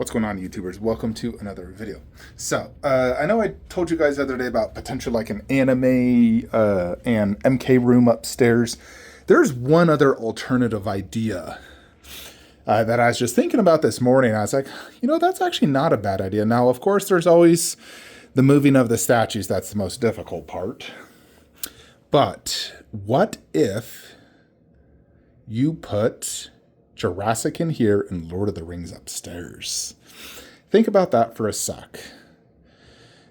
What's going on, YouTubers? Welcome to another video. So, I know I told you guys the other day about potential like an anime and MK room upstairs. There's one other alternative idea that I was just thinking about this morning. I was like, that's actually not a bad idea. Now, of course, there's always the moving of the statues. That's the most difficult part. But what if you put Jurassic in here and Lord of the Rings upstairs? Think about that for a sec.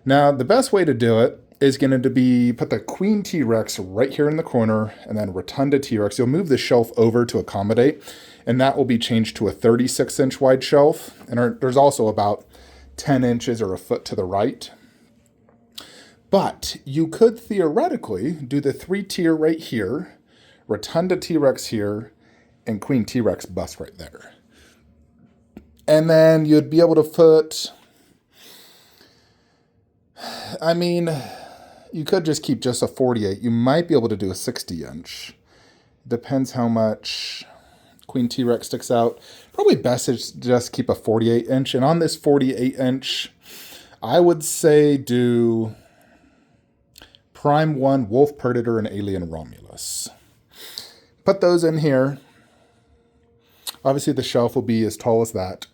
Now, the best way to do it is going to be put the Queen T-Rex right here in the corner and then Rotunda T-Rex. You'll move the shelf over to accommodate, and that will be changed to a 36-inch wide shelf. And there's also about 10 inches or a foot to the right. But you could theoretically do the 3-tier right here, Rotunda T-Rex here, and Queen T-Rex bust right there. And then you'd be able to put, you could just keep just a 48. You might be able to do a 60-inch. Depends how much Queen T-Rex sticks out. Probably best is just keep a 48-inch. And on this 48-inch, I would say do Prime 1, Wolf Predator, and Alien Romulus. Put those in here. Obviously, the shelf will be as tall as that.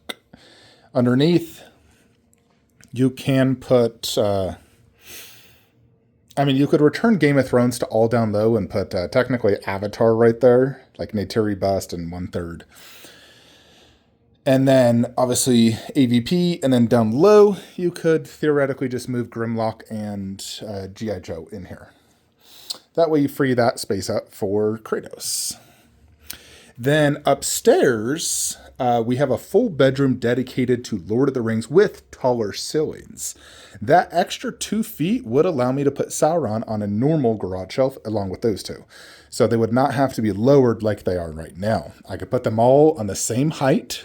Underneath, you can put, you could return Game of Thrones to all down low and put technically Avatar right there, like Neytiri bust and 1/3. And then, obviously, AVP, and then down low, you could theoretically just move Grimlock and G.I. Joe in here. That way you free that space up for Kratos. Then upstairs, we have a full bedroom dedicated to Lord of the Rings with taller ceilings. That extra 2 feet would allow me to put Sauron on a normal garage shelf along with those two. So they would not have to be lowered like they are right now. I could put them all on the same height.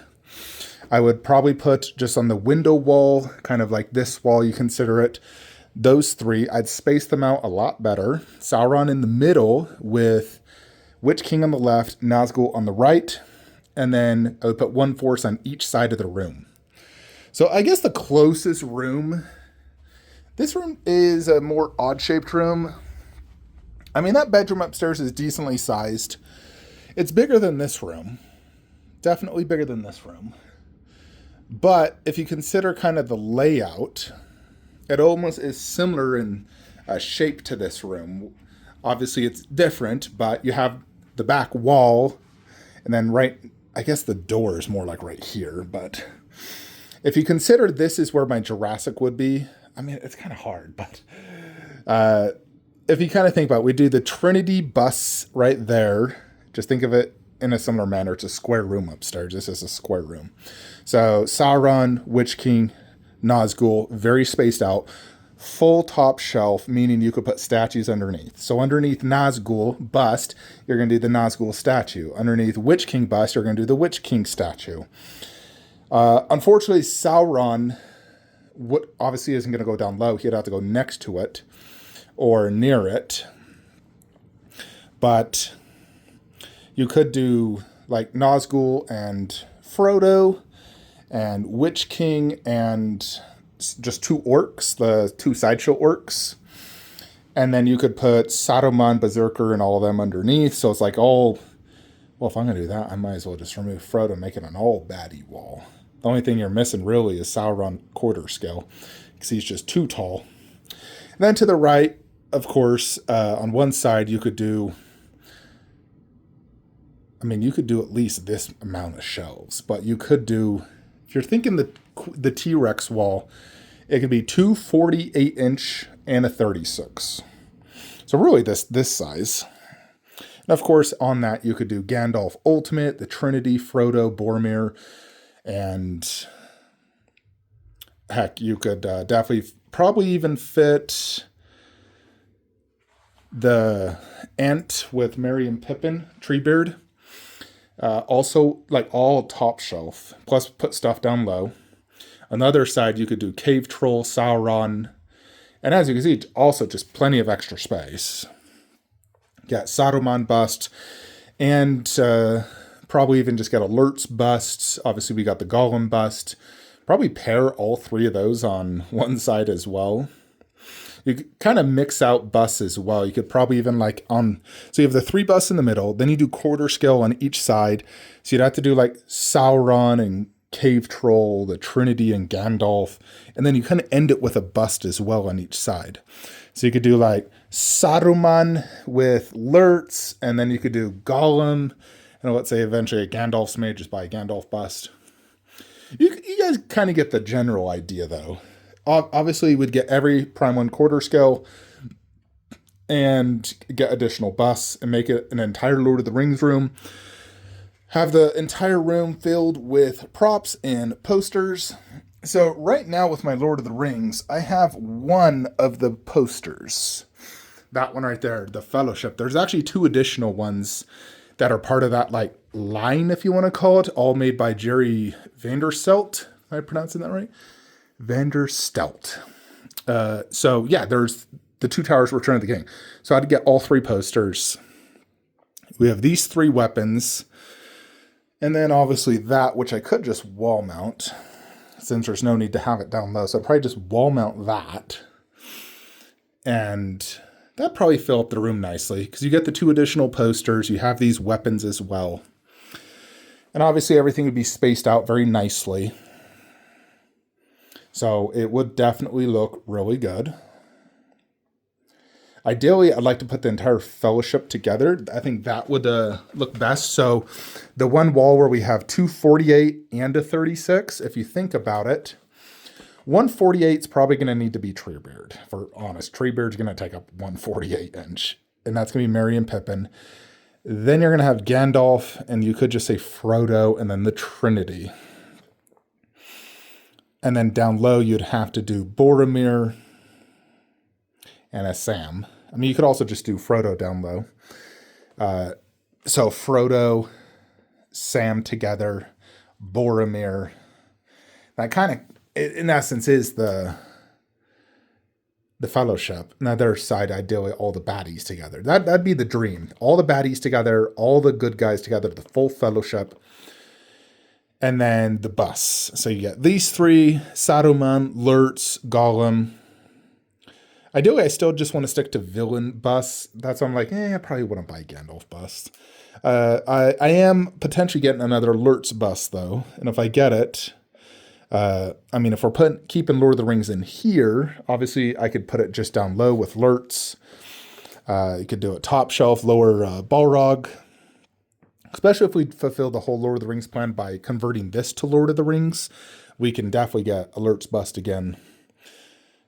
I would probably put just on the window wall, kind of like this wall you consider it, those three. I'd space them out a lot better. Sauron in the middle with Witch King on the left, Nazgul on the right, and then I would put one force on each side of the room. So I guess the closest room, this room is a more odd-shaped room. That bedroom upstairs is decently sized. It's bigger than this room. Definitely bigger than this room. But if you consider kind of the layout, it almost is similar in shape to this room. Obviously, it's different, but you have the back wall, and then I guess the door is more like right here. But if you consider this is where my Jurassic would be, it's kind of hard. But if you kind of think about it, we do the Trinity bus right there. Just think of it in a similar manner. It's a square room upstairs. This is a square room. So Sauron, Witch King, Nazgul, very spaced out. Full top shelf, meaning you could put statues underneath. So underneath Nazgul bust, you're going to do the Nazgul statue. Underneath Witch King bust, you're going to do the Witch King statue. Unfortunately, Sauron obviously isn't going to go down low. He'd have to go next to it or near it. But you could do like Nazgul and Frodo and Witch King and just 2 orcs, the 2 sideshow orcs. And then you could put Saruman, Berserker, and all of them underneath. So it's like well, if I'm going to do that, I might as well just remove Frodo and make it an all baddie wall. The only thing you're missing really is Sauron quarter scale, because he's just too tall. And then to the right, of course, on one side, you could do, you could do at least this amount of shelves, but you could do, if you're thinking the T-Rex wall, it could be 2 48-inch and a 36. So really this size. And of course, on that, you could do Gandalf Ultimate, the Trinity, Frodo, Boromir, and heck, you could definitely probably even fit the Ent with Merry and Pippin, Treebeard. Also, like all top shelf, plus put stuff down low. On the other side, you could do Cave Troll, Sauron, and as you can see, also just plenty of extra space. Got Saruman bust, and probably even just get Alerts busts. Obviously, we got the Gollum bust. Probably pair all three of those on one side as well. You could kind of mix out busts as well. You could probably even like so you have the 3 busts in the middle, then you do quarter scale on each side. So you'd have to do like Sauron and Cave Troll, the Trinity and Gandalf, and then you kind of end it with a bust as well on each side. So you could do like Saruman with Lurtz, and then you could do Gollum, and let's say eventually a Gandalf's made just by a Gandalf bust. You guys kind of get the general idea though. Obviously, we'd get every Prime 1 quarter scale and get additional busts and make it an entire Lord of the Rings room. Have the entire room filled with props and posters. So right now with my Lord of the Rings, I have one of the posters. That one right there, the Fellowship. There's actually 2 additional ones that are part of that like line, if you want to call it, all made by Jerry Vanderstelt. Am I pronouncing that right? Vanderstelt. So yeah, there's the 2 Towers Return of the King. So I had to get all 3 posters. We have these 3 weapons. And then obviously that, which I could just wall mount, since there's no need to have it down low. So I'd probably just wall mount that. And that'd probably fill up the room nicely, because you get the 2 additional posters. You have these weapons as well. And obviously everything would be spaced out very nicely. So it would definitely look really good. Ideally, I'd like to put the entire Fellowship together. I think that would look best. So the one wall where we have 2 48 and a 36, if you think about it, 148 is probably going to need to be Treebeard. For honest, Treebeard's going to take up 148 inch. And that's going to be Merry and Pippin. Then you're going to have Gandalf, and you could just say Frodo, and then the Trinity. And then down low, you'd have to do Boromir and a Sam. I mean, you could also just do Frodo down low. So Frodo, Sam together, Boromir. That kind of, in essence, is the Fellowship. And the other side, ideally, all the baddies together. That'd be the dream. All the baddies together, all the good guys together, the full Fellowship. And then the bus. So you get these 3, Saruman, Lurtz, Gollum. Ideally, I still just want to stick to villain bus. That's why I'm like, I probably wouldn't buy Gandalf bust. I am potentially getting another Lurtz bus, though. And if I get it, I mean, if we're keeping Lord of the Rings in here, obviously I could put it just down low with Lurtz. You could do it top shelf, lower Balrog. Especially if we fulfill the whole Lord of the Rings plan by converting this to Lord of the Rings, we can definitely get Alert's bust again.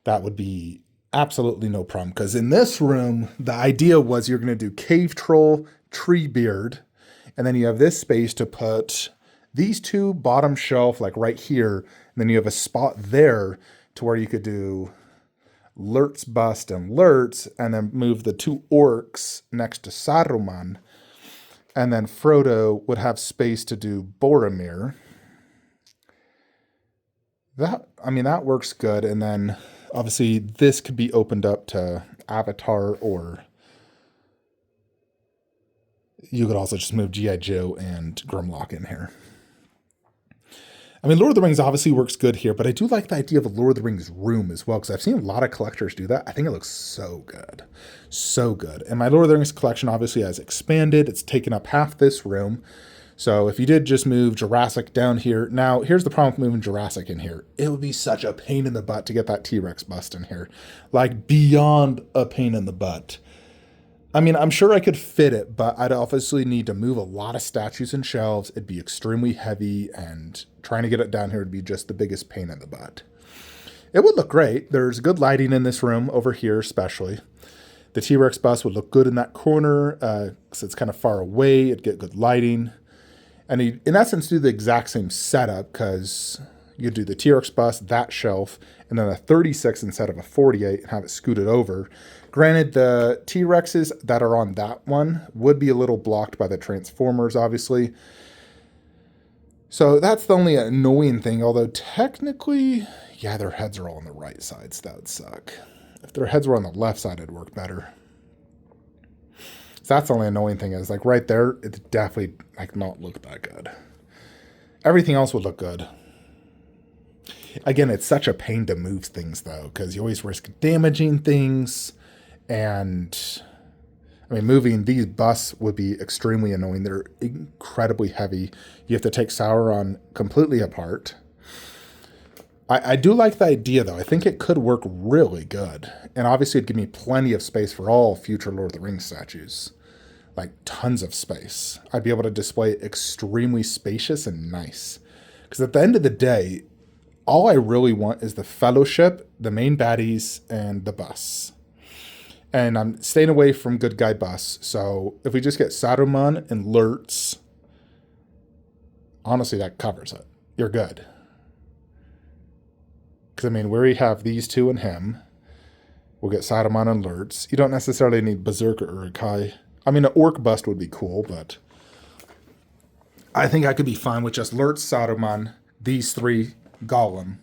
That would be absolutely no problem. Because in this room, the idea was you're going to do Cave Troll, Treebeard, and then you have this space to put these 2 bottom shelf, like right here, and then you have a spot there to where you could do Lurt's bust and Lurtz, and then move the 2 orcs next to Saruman. And then Frodo would have space to do Boromir. That works good. And then obviously this could be opened up to Avatar, or you could also just move G.I. Joe and Grimlock in here. I mean, Lord of the Rings obviously works good here, but I do like the idea of a Lord of the Rings room as well, because I've seen a lot of collectors do that. I think it looks so good. So good. And my Lord of the Rings collection obviously has expanded. It's taken up half this room. So if you did just move Jurassic down here, now here's the problem with moving Jurassic in here. It would be such a pain in the butt to get that T-Rex bust in here. Like beyond a pain in the butt. I mean, I'm sure I could fit it, but I'd obviously need to move a lot of statues and shelves. It'd be extremely heavy, and trying to get it down here would be just the biggest pain in the butt. It would look great. There's good lighting in this room, over here especially. The T-Rex bus would look good in that corner, because it's kind of far away. It'd get good lighting. And he'd, in essence, do the exact same setup, because you'd do the T-Rex bus, that shelf, and then a 36 instead of a 48, and have it scooted over. Granted, the T-Rexes that are on that one would be a little blocked by the Transformers, obviously. So that's the only annoying thing, although technically, yeah, their heads are all on the right side, so that would suck. If their heads were on the left side, it'd work better. So that's the only annoying thing, is like right there, it definitely like not look that good. Everything else would look good. Again, it's such a pain to move things though, because you always risk damaging things. And I mean, moving these busts would be extremely annoying. They're incredibly heavy. You have to take Sauron completely apart. I do like the idea, though. I think it could work really good. And obviously, it'd give me plenty of space for all future Lord of the Rings statues. Like, tons of space. I'd be able to display it extremely spacious and nice. Because at the end of the day, all I really want is the Fellowship, the main baddies, and the busts. And I'm staying away from good guy busts. So if we just get Saruman and Lurtz, honestly, that covers it. You're good. Because, I mean, where we have these two and him, we'll get Saruman and Lurtz. You don't necessarily need Berserker or Urukai. I mean, an Orc bust would be cool, but I think I could be fine with just Lurtz, Saruman, these three, Gollum.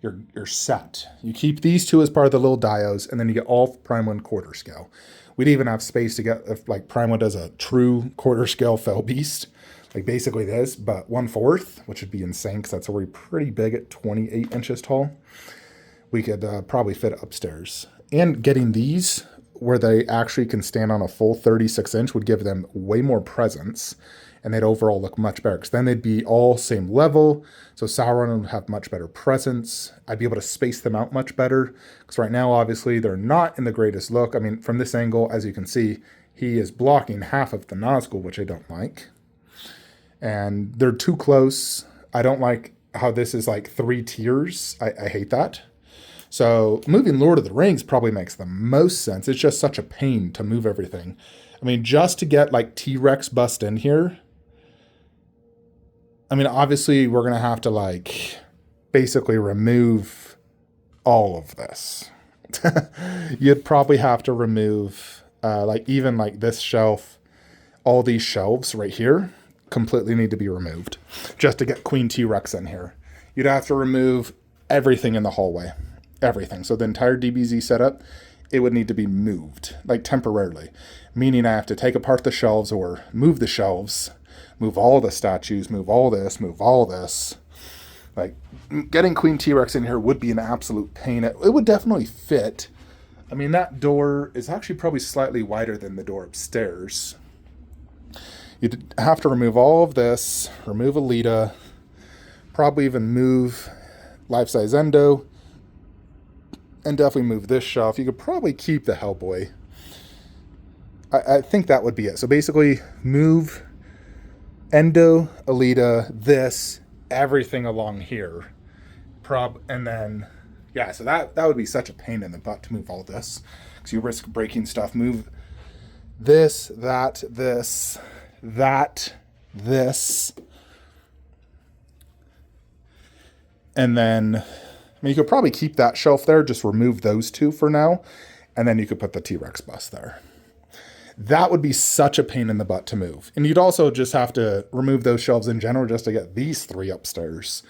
You're set. You keep these two as part of the little dios, and then you get all Prime 1 quarter scale. We'd even have space to get, if like Prime 1 does a true quarter scale Fell Beast, like basically this, but 1/4, which would be insane because that's already pretty big at 28 inches tall. We could probably fit upstairs. And getting these where they actually can stand on a full 36 inch would give them way more presence, and they'd overall look much better because then they'd be all same level. So Sauron would have much better presence. I'd be able to space them out much better because right now, obviously, they're not in the greatest look. I mean, from this angle, as you can see, he is blocking half of the Nazgul, which I don't like. And they're too close. I don't like how this is like 3 tiers. I hate that. So moving Lord of the Rings probably makes the most sense. It's just such a pain to move everything. I mean, just to get like T-Rex bust in here, I mean, obviously we're going to have to like basically remove all of this. You'd probably have to remove like even like this shelf, all these shelves right here completely need to be removed just to get Queen T-Rex in here. You'd have to remove everything in the hallway, everything. So the entire DBZ setup, it would need to be moved like temporarily, meaning I have to take apart the shelves or move the shelves, move all the statues, move all this, move all this. Like, getting Queen T-Rex in here would be an absolute pain. It would definitely fit. I mean, that door is actually probably slightly wider than the door upstairs. You'd have to remove all of this, remove Alita, probably even move life-size Endo, and definitely move this shelf. You could probably keep the Hellboy. I think that would be it. So basically, move Endo, Alita, this, everything along here. And then, yeah, so that would be such a pain in the butt to move all this. Because you risk breaking stuff. Move this, that, this, this. And then, I mean, you could probably keep that shelf there, just remove those two for now. And then you could put the T-Rex bust there. That would be such a pain in the butt to move. And you'd also just have to remove those shelves in general just to get these 3 upstairs.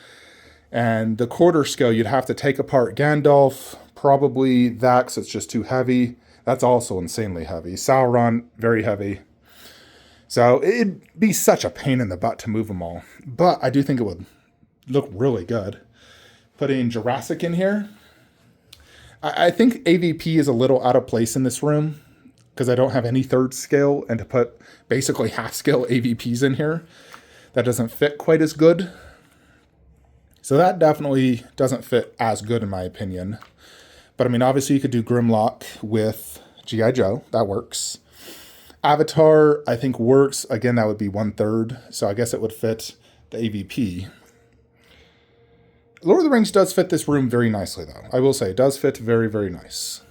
And the quarter scale, you'd have to take apart Gandalf, probably that because it's just too heavy. That's also insanely heavy. Sauron, very heavy. So it'd be such a pain in the butt to move them all. But I do think it would look really good. Putting Jurassic in here. I think AVP is a little out of place in this room because I don't have any 3rd scale, and to put basically half-scale AVPs in here, that doesn't fit quite as good. So that definitely doesn't fit as good in my opinion. But I mean, obviously you could do Grimlock with G.I. Joe. That works. Avatar, I think works. Again, that would be 1/3. So I guess it would fit the AVP. Lord of the Rings does fit this room very nicely, though. I will say, it does fit very, very nice.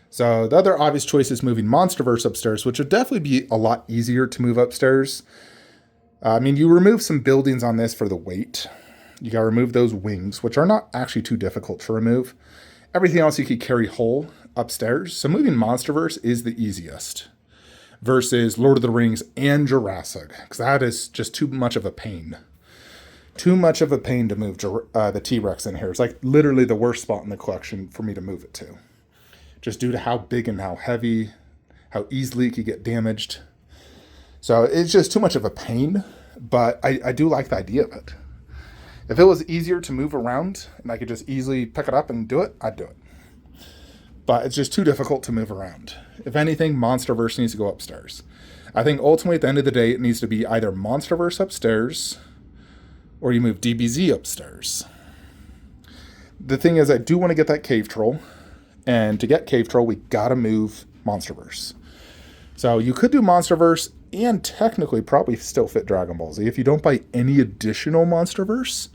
So the other obvious choice is moving Monsterverse upstairs, which would definitely be a lot easier to move upstairs. I mean, you remove some buildings on this for the weight. You got to remove those wings, which are not actually too difficult to remove. Everything else you could carry whole upstairs. So moving Monsterverse is the easiest versus Lord of the Rings and Jurassic, because that is just too much of a pain. Too much of a pain to move the T-Rex in here. It's like literally the worst spot in the collection for me to move it to. Just due to how big and how heavy, how easily it could get damaged. So it's just too much of a pain, but I do like the idea of it. If it was easier to move around and I could just easily pick it up and do it, I'd do it. But it's just too difficult to move around. If anything, Monsterverse needs to go upstairs. I think ultimately at the end of the day, it needs to be either Monsterverse upstairs or you move DBZ upstairs. The thing is, I do want to get that Cave Troll. And to get Cave Troll, we gotta move Monsterverse. So you could do Monsterverse and technically probably still fit Dragon Ball Z. If you don't buy any additional Monsterverse,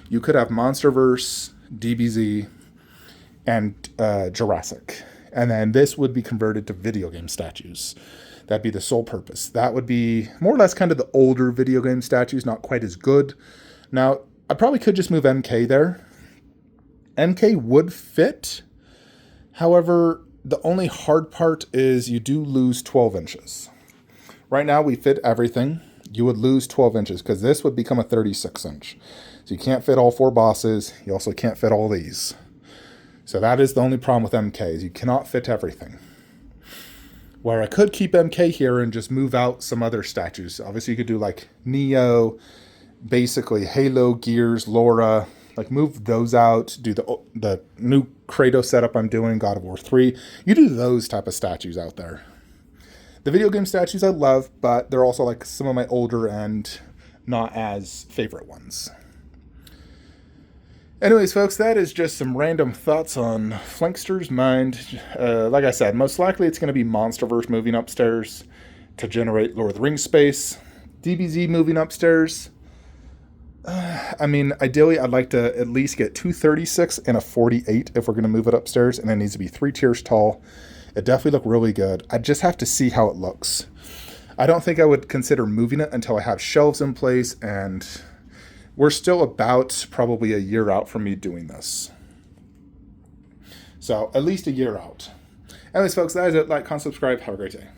you could have Monsterverse, DBZ, and Jurassic. And then this would be converted to video game statues. That'd be the sole purpose. That would be more or less kind of the older video game statues, not quite as good. Now, I probably could just move MK there. MK would fit. However, the only hard part is you do lose 12 inches. Right now, we fit everything. You would lose 12 inches because this would become a 36 inch. So you can't fit all 4 bosses. You also can't fit all these. So that is the only problem with MK, is you cannot fit everything. Where I could keep MK here and just move out some other statues. Obviously, you could do like Neo, basically Halo, Gears, Laura. Like move those out, do the new Kratos setup I'm doing, God of War 3. You do those type of statues out there. The video game statues I love, but they're also like some of my older and not as favorite ones. Anyways, folks, that is just some random thoughts on Flankster's mind. Like I said, most likely it's going to be Monsterverse moving upstairs to generate Lord of the Rings space. DBZ moving upstairs. I mean, ideally, I'd like to at least get 236 and a 48 if we're going to move it upstairs, and it needs to be 3 tiers tall. It definitely looked really good. I just have to see how it looks. I don't think I would consider moving it until I have shelves in place, and we're still about probably a year out from me doing this. So, at least a year out. Anyways, folks, that is it. Like, comment, subscribe. Have a great day.